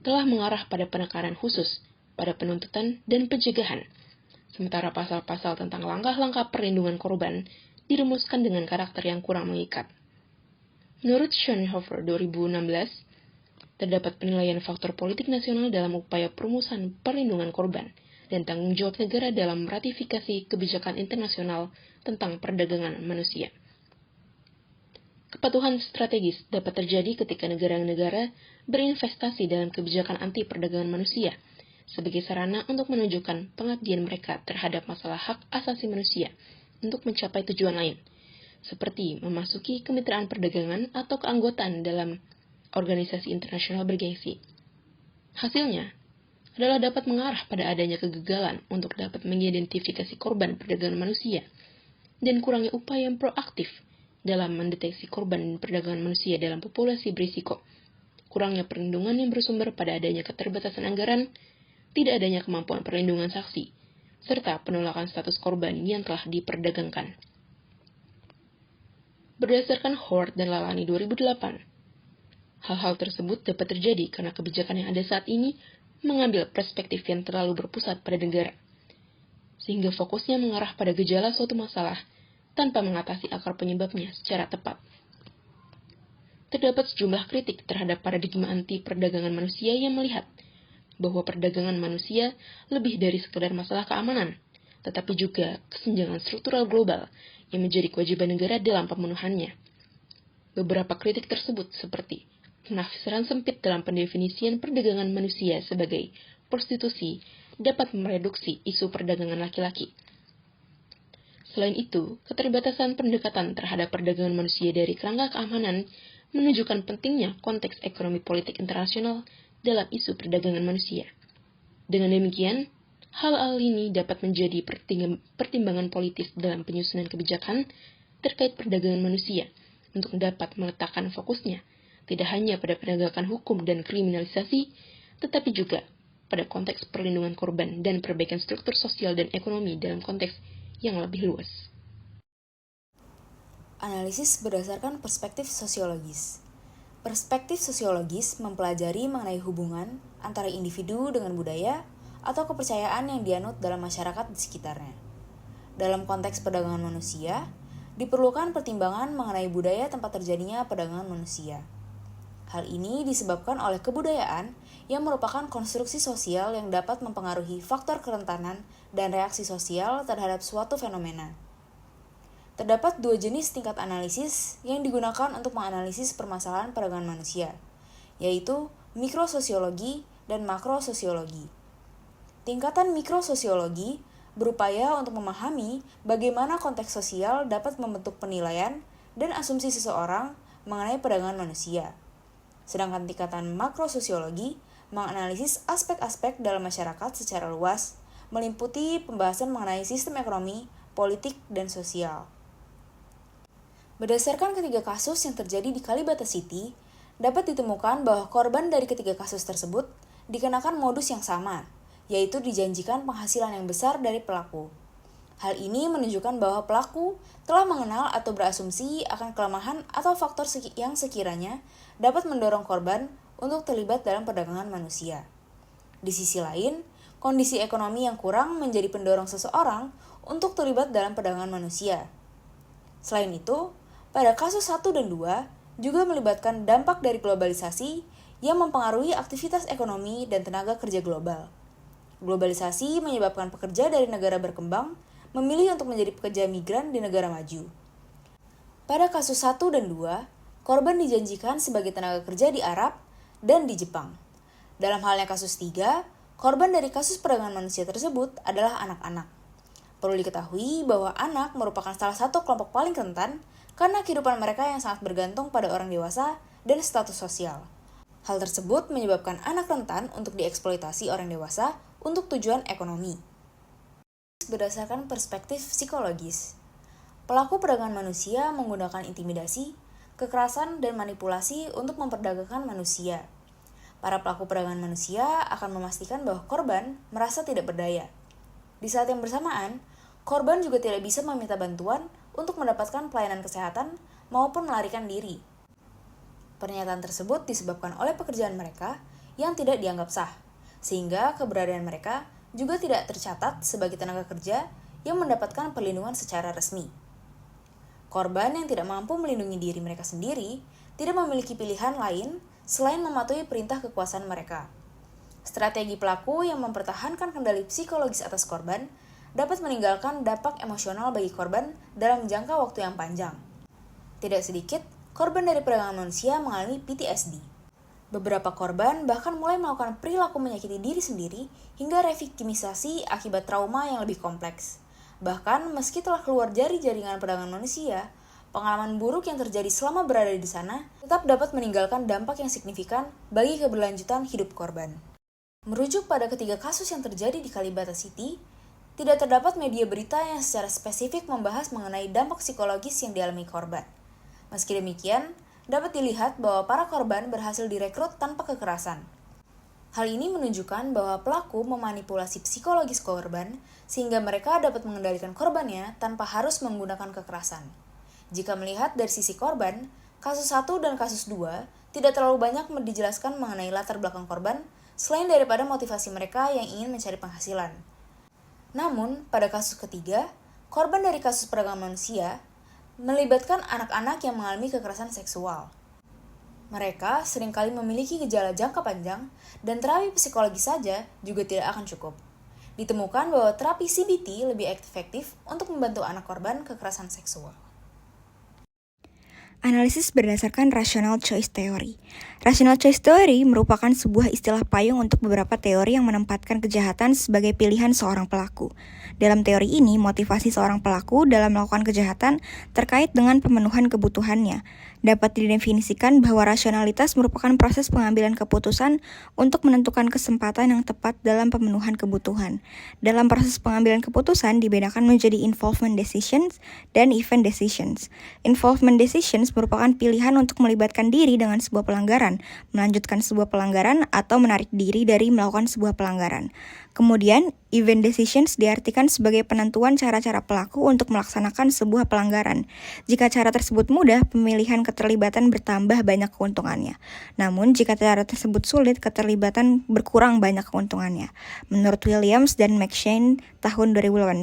telah mengarah pada penekanan khusus pada penuntutan dan pencegahan, sementara pasal-pasal tentang langkah-langkah perlindungan korban dirumuskan dengan karakter yang kurang mengikat. Menurut Schoenhofer 2016, terdapat penilaian faktor politik nasional dalam upaya perumusan perlindungan korban dan tanggung jawab negara dalam ratifikasi kebijakan internasional tentang perdagangan manusia. Kepatuhan strategis dapat terjadi ketika negara-negara berinvestasi dalam kebijakan anti perdagangan manusia sebagai sarana untuk menunjukkan pengabdian mereka terhadap masalah hak asasi manusia untuk mencapai tujuan lain, seperti memasuki kemitraan perdagangan atau keanggotaan dalam organisasi internasional bergengsi. Hasilnya adalah dapat mengarah pada adanya kegagalan untuk dapat mengidentifikasi korban perdagangan manusia dan kurangnya upaya yang proaktif dalam mendeteksi korban perdagangan manusia dalam populasi berisiko, kurangnya perlindungan yang bersumber pada adanya keterbatasan anggaran, tidak adanya kemampuan perlindungan saksi, serta penolakan status korban yang telah diperdagangkan. Berdasarkan Hort dan Lalani 2008, hal-hal tersebut dapat terjadi karena kebijakan yang ada saat ini mengambil perspektif yang terlalu berpusat pada negara, sehingga fokusnya mengarah pada gejala suatu masalah tanpa mengatasi akar penyebabnya secara tepat. Terdapat sejumlah kritik terhadap paradigma anti perdagangan manusia yang melihat bahwa perdagangan manusia lebih dari sekedar masalah keamanan, tetapi juga kesenjangan struktural global yang menjadi kewajiban negara dalam pemenuhannya. Beberapa kritik tersebut seperti penafsiran sempit dalam pendefinisian perdagangan manusia sebagai prostitusi dapat mereduksi isu perdagangan laki-laki. Selain itu, keterbatasan pendekatan terhadap perdagangan manusia dari kerangka keamanan menunjukkan pentingnya konteks ekonomi politik internasional dalam isu perdagangan manusia. Dengan demikian, Hal-hal ini dapat menjadi pertimbangan politis dalam penyusunan kebijakan terkait perdagangan manusia untuk dapat meletakkan fokusnya tidak hanya pada penegakan hukum dan kriminalisasi, tetapi juga pada konteks perlindungan korban dan perbaikan struktur sosial dan ekonomi dalam konteks yang lebih luas. Analisis berdasarkan perspektif sosiologis. Perspektif sosiologis mempelajari mengenai hubungan antara individu dengan budaya atau kepercayaan yang dianut dalam masyarakat di sekitarnya. Dalam konteks perdagangan manusia, diperlukan pertimbangan mengenai budaya tempat terjadinya perdagangan manusia. Hal ini disebabkan oleh kebudayaan yang merupakan konstruksi sosial yang dapat mempengaruhi faktor kerentanan dan reaksi sosial terhadap suatu fenomena. Terdapat dua jenis tingkat analisis yang digunakan untuk menganalisis permasalahan perdagangan manusia, yaitu mikrososiologi dan makrososiologi. Tingkatan mikrososiologi berupaya untuk memahami bagaimana konteks sosial dapat membentuk penilaian dan asumsi seseorang mengenai perdagangan manusia. Sedangkan tingkatan makrososiologi menganalisis aspek-aspek dalam masyarakat secara luas, meliputi pembahasan mengenai sistem ekonomi, politik, dan sosial. Berdasarkan ketiga kasus yang terjadi di Kalibata City, dapat ditemukan bahwa korban dari ketiga kasus tersebut dikenakan modus yang sama, yaitu dijanjikan penghasilan yang besar dari pelaku. Hal ini menunjukkan bahwa pelaku telah mengenal atau berasumsi akan kelemahan atau faktor yang sekiranya dapat mendorong korban untuk terlibat dalam perdagangan manusia. Di sisi lain, kondisi ekonomi yang kurang menjadi pendorong seseorang untuk terlibat dalam perdagangan manusia. Selain itu, pada kasus 1 dan 2 juga melibatkan dampak dari globalisasi yang mempengaruhi aktivitas ekonomi dan tenaga kerja global. Globalisasi menyebabkan pekerja dari negara berkembang memilih untuk menjadi pekerja migran di negara maju. Pada kasus 1 dan 2, korban dijanjikan sebagai tenaga kerja di Arab dan di Jepang. Dalam halnya kasus 3, korban dari kasus perdagangan manusia tersebut adalah anak-anak. Perlu diketahui bahwa anak merupakan salah satu kelompok paling rentan karena kehidupan mereka yang sangat bergantung pada orang dewasa dan status sosial. Hal tersebut menyebabkan anak rentan untuk dieksploitasi orang dewasa untuk tujuan ekonomi. Berdasarkan perspektif psikologis, pelaku perdagangan manusia menggunakan intimidasi, kekerasan, dan manipulasi untuk memperdagangkan manusia. Para pelaku perdagangan manusia akan memastikan bahwa korban merasa tidak berdaya. Di saat yang bersamaan, korban juga tidak bisa meminta bantuan untuk mendapatkan pelayanan kesehatan maupun melarikan diri. Pernyataan tersebut disebabkan oleh pekerjaan mereka yang tidak dianggap sah, sehingga keberadaan mereka juga tidak tercatat sebagai tenaga kerja yang mendapatkan perlindungan secara resmi. Korban yang tidak mampu melindungi diri mereka sendiri tidak memiliki pilihan lain selain mematuhi perintah kekuasaan mereka. Strategi pelaku yang mempertahankan kendali psikologis atas korban dapat meninggalkan dampak emosional bagi korban dalam jangka waktu yang panjang. Tidak sedikit, korban dari perdagangan manusia mengalami PTSD. Beberapa korban bahkan mulai melakukan perilaku menyakiti diri sendiri hingga reviktimisasi akibat trauma yang lebih kompleks. Bahkan meski telah keluar dari jaringan perdagangan manusia, pengalaman buruk yang terjadi selama berada di sana tetap dapat meninggalkan dampak yang signifikan bagi keberlanjutan hidup korban. Merujuk pada ketiga kasus yang terjadi di Kalibata City, tidak terdapat media berita yang secara spesifik membahas mengenai dampak psikologis yang dialami korban. Meski demikian, dapat dilihat bahwa para korban berhasil direkrut tanpa kekerasan. Hal ini menunjukkan bahwa pelaku memanipulasi psikologis korban sehingga mereka dapat mengendalikan korbannya tanpa harus menggunakan kekerasan. Jika melihat dari sisi korban, kasus 1 dan kasus 2 tidak terlalu banyak dijelaskan mengenai latar belakang korban selain daripada motivasi mereka yang ingin mencari penghasilan. Namun, pada kasus ketiga, korban dari kasus perdagangan manusia melibatkan anak-anak yang mengalami kekerasan seksual. Mereka seringkali memiliki gejala jangka panjang dan terapi psikologis saja juga tidak akan cukup. Ditemukan bahwa terapi CBT lebih efektif untuk membantu anak korban kekerasan seksual. Analisis berdasarkan rational choice theory. Rational choice theory merupakan sebuah istilah payung untuk beberapa teori yang menempatkan kejahatan sebagai pilihan seorang pelaku. Dalam teori ini, motivasi seorang pelaku dalam melakukan kejahatan terkait dengan pemenuhan kebutuhannya. Dapat didefinisikan bahwa rasionalitas merupakan proses pengambilan keputusan untuk menentukan kesempatan yang tepat dalam pemenuhan kebutuhan. Dalam proses pengambilan keputusan dibedakan menjadi involvement decisions dan event decisions. Involvement decisions merupakan pilihan untuk melibatkan diri dengan sebuah pelanggaran, melanjutkan sebuah pelanggaran, atau menarik diri dari melakukan sebuah pelanggaran. Kemudian, event decisions diartikan sebagai penentuan cara-cara pelaku untuk melaksanakan sebuah pelanggaran. Jika cara tersebut mudah, pemilihan keterlibatan bertambah banyak keuntungannya. Namun, jika cara tersebut sulit, keterlibatan berkurang banyak keuntungannya. Menurut Williams dan McShane tahun 2018.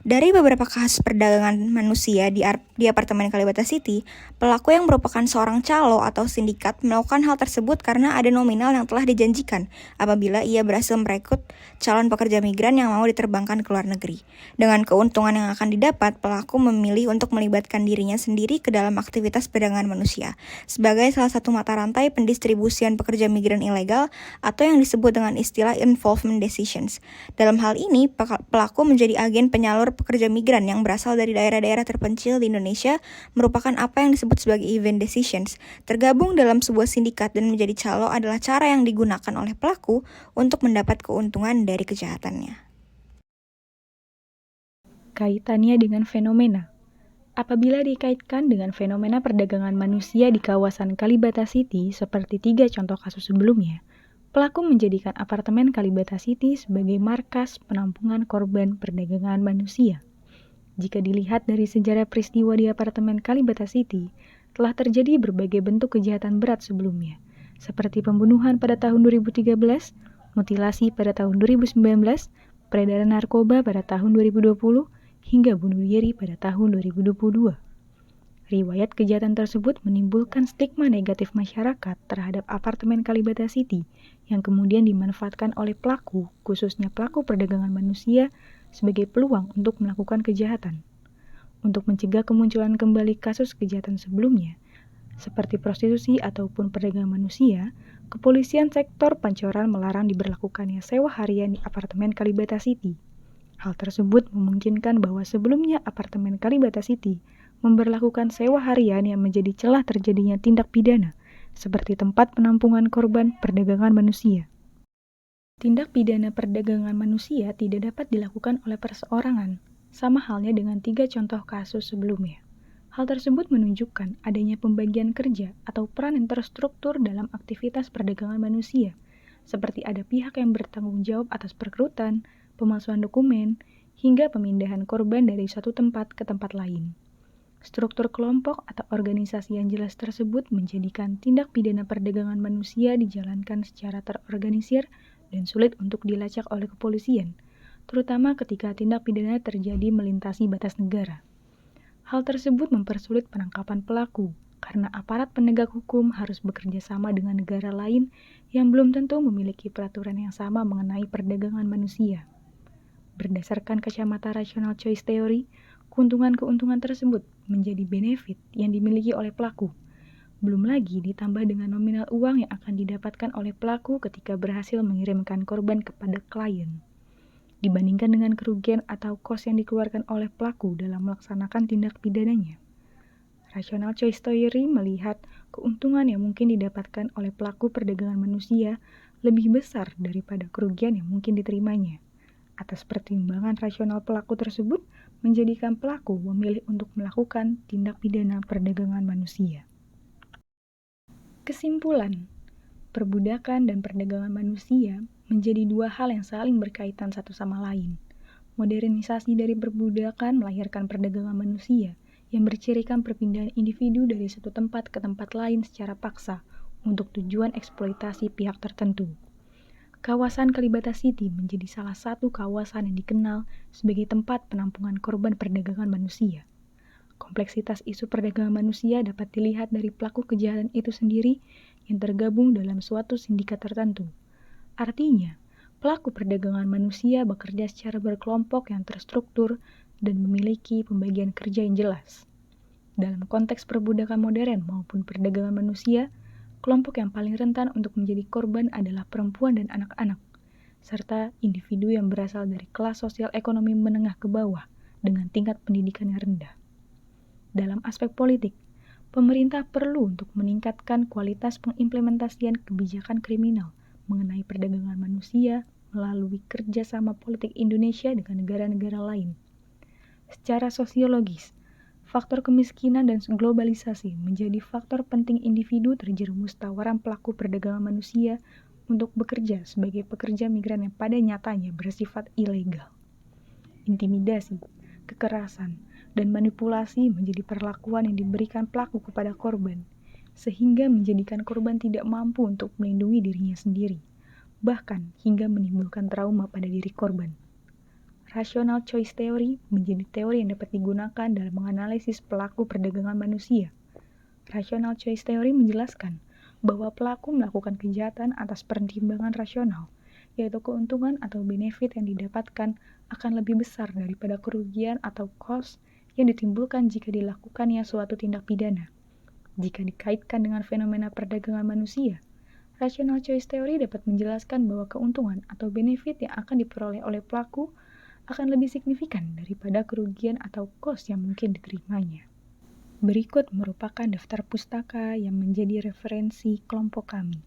Dari beberapa kasus perdagangan manusia di apartemen Kalibata City, pelaku yang merupakan seorang calo atau sindikat melakukan hal tersebut karena ada nominal yang telah dijanjikan apabila ia berhasil merekrut calon pekerja migran yang mau diterbangkan ke luar negeri. Dengan keuntungan yang akan didapat, pelaku memilih untuk melibatkan dirinya sendiri ke dalam aktivitas perdagangan manusia sebagai salah satu mata rantai pendistribusian pekerja migran ilegal atau yang disebut dengan istilah involvement decisions. Dalam hal ini, pelaku menjadi agen penyalur pekerja migran yang berasal dari daerah-daerah terpencil di Indonesia merupakan apa yang disebut sebagai event decisions. Tergabung dalam sebuah sindikat dan menjadi calo adalah cara yang digunakan oleh pelaku untuk mendapat keuntungan dari kejahatannya. Kaitannya dengan fenomena. Apabila dikaitkan dengan fenomena perdagangan manusia di kawasan Kalibata City seperti 3 contoh kasus sebelumnya, pelaku menjadikan apartemen Kalibata City sebagai markas penampungan korban perdagangan manusia. Jika dilihat dari sejarah peristiwa di apartemen Kalibata City, telah terjadi berbagai bentuk kejahatan berat sebelumnya, seperti pembunuhan pada tahun 2013, mutilasi pada tahun 2019, peredaran narkoba pada tahun 2020, hingga bunuh diri pada tahun 2022. Riwayat kejahatan tersebut menimbulkan stigma negatif masyarakat terhadap apartemen Kalibata City yang kemudian dimanfaatkan oleh pelaku, khususnya pelaku perdagangan manusia, sebagai peluang untuk melakukan kejahatan. Untuk mencegah kemunculan kembali kasus kejahatan sebelumnya, seperti prostitusi ataupun perdagangan manusia, kepolisian sektor Pancoran melarang diberlakukannya sewa harian di apartemen Kalibata City. Hal tersebut memungkinkan bahwa sebelumnya apartemen Kalibata City memberlakukan sewa harian yang menjadi celah terjadinya tindak pidana, seperti tempat penampungan korban perdagangan manusia. Tindak pidana perdagangan manusia tidak dapat dilakukan oleh perseorangan, sama halnya dengan 3 contoh kasus sebelumnya. Hal tersebut menunjukkan adanya pembagian kerja atau peran yang terstruktur dalam aktivitas perdagangan manusia, seperti ada pihak yang bertanggung jawab atas perekrutan, pemalsuan dokumen, hingga pemindahan korban dari suatu tempat ke tempat lain. Struktur kelompok atau organisasi yang jelas tersebut menjadikan tindak pidana perdagangan manusia dijalankan secara terorganisir dan sulit untuk dilacak oleh kepolisian, terutama ketika tindak pidana terjadi melintasi batas negara. Hal tersebut mempersulit penangkapan pelaku, karena aparat penegak hukum harus bekerja sama dengan negara lain yang belum tentu memiliki peraturan yang sama mengenai perdagangan manusia. Berdasarkan kacamata rational choice theory, keuntungan-keuntungan tersebut menjadi benefit yang dimiliki oleh pelaku. Belum lagi ditambah dengan nominal uang yang akan didapatkan oleh pelaku ketika berhasil mengirimkan korban kepada klien, dibandingkan dengan kerugian atau kos yang dikeluarkan oleh pelaku dalam melaksanakan tindak pidananya. Rational choice theory melihat keuntungan yang mungkin didapatkan oleh pelaku perdagangan manusia lebih besar daripada kerugian yang mungkin diterimanya. Atas pertimbangan rasional pelaku tersebut menjadikan pelaku memilih untuk melakukan tindak pidana perdagangan manusia. Kesimpulan, perbudakan dan perdagangan manusia menjadi 2 hal yang saling berkaitan satu sama lain. Modernisasi dari perbudakan melahirkan perdagangan manusia yang bercirikan perpindahan individu dari satu tempat ke tempat lain secara paksa untuk tujuan eksploitasi pihak tertentu. Kawasan Kalibata City menjadi salah satu kawasan yang dikenal sebagai tempat penampungan korban perdagangan manusia. Kompleksitas isu perdagangan manusia dapat dilihat dari pelaku kejahatan itu sendiri yang tergabung dalam suatu sindikat tertentu. Artinya, pelaku perdagangan manusia bekerja secara berkelompok yang terstruktur dan memiliki pembagian kerja yang jelas. Dalam konteks perbudakan modern maupun perdagangan manusia, Kelompok yang paling rentan untuk menjadi korban adalah perempuan dan anak-anak, serta individu yang berasal dari kelas sosial ekonomi menengah ke bawah dengan tingkat pendidikan yang rendah. Dalam aspek politik, pemerintah perlu untuk meningkatkan kualitas pengimplementasian kebijakan kriminal mengenai perdagangan manusia melalui kerjasama politik Indonesia dengan negara-negara lain. Secara sosiologis, faktor kemiskinan dan globalisasi menjadi faktor penting individu terjerumus tawaran pelaku perdagangan manusia untuk bekerja sebagai pekerja migran yang pada nyatanya bersifat ilegal. Intimidasi, kekerasan, dan manipulasi menjadi perlakuan yang diberikan pelaku kepada korban, sehingga menjadikan korban tidak mampu untuk melindungi dirinya sendiri, bahkan hingga menimbulkan trauma pada diri korban. Rational choice theory menjadi teori yang dapat digunakan dalam menganalisis pelaku perdagangan manusia. Rational choice theory menjelaskan bahwa pelaku melakukan kejahatan atas pertimbangan rasional, yaitu keuntungan atau benefit yang didapatkan akan lebih besar daripada kerugian atau cost yang ditimbulkan jika dilakukannya suatu tindak pidana. Jika dikaitkan dengan fenomena perdagangan manusia, rational choice theory dapat menjelaskan bahwa keuntungan atau benefit yang akan diperoleh oleh pelaku akan lebih signifikan daripada kerugian atau cost yang mungkin diterimanya. Berikut merupakan daftar pustaka yang menjadi referensi kelompok kami.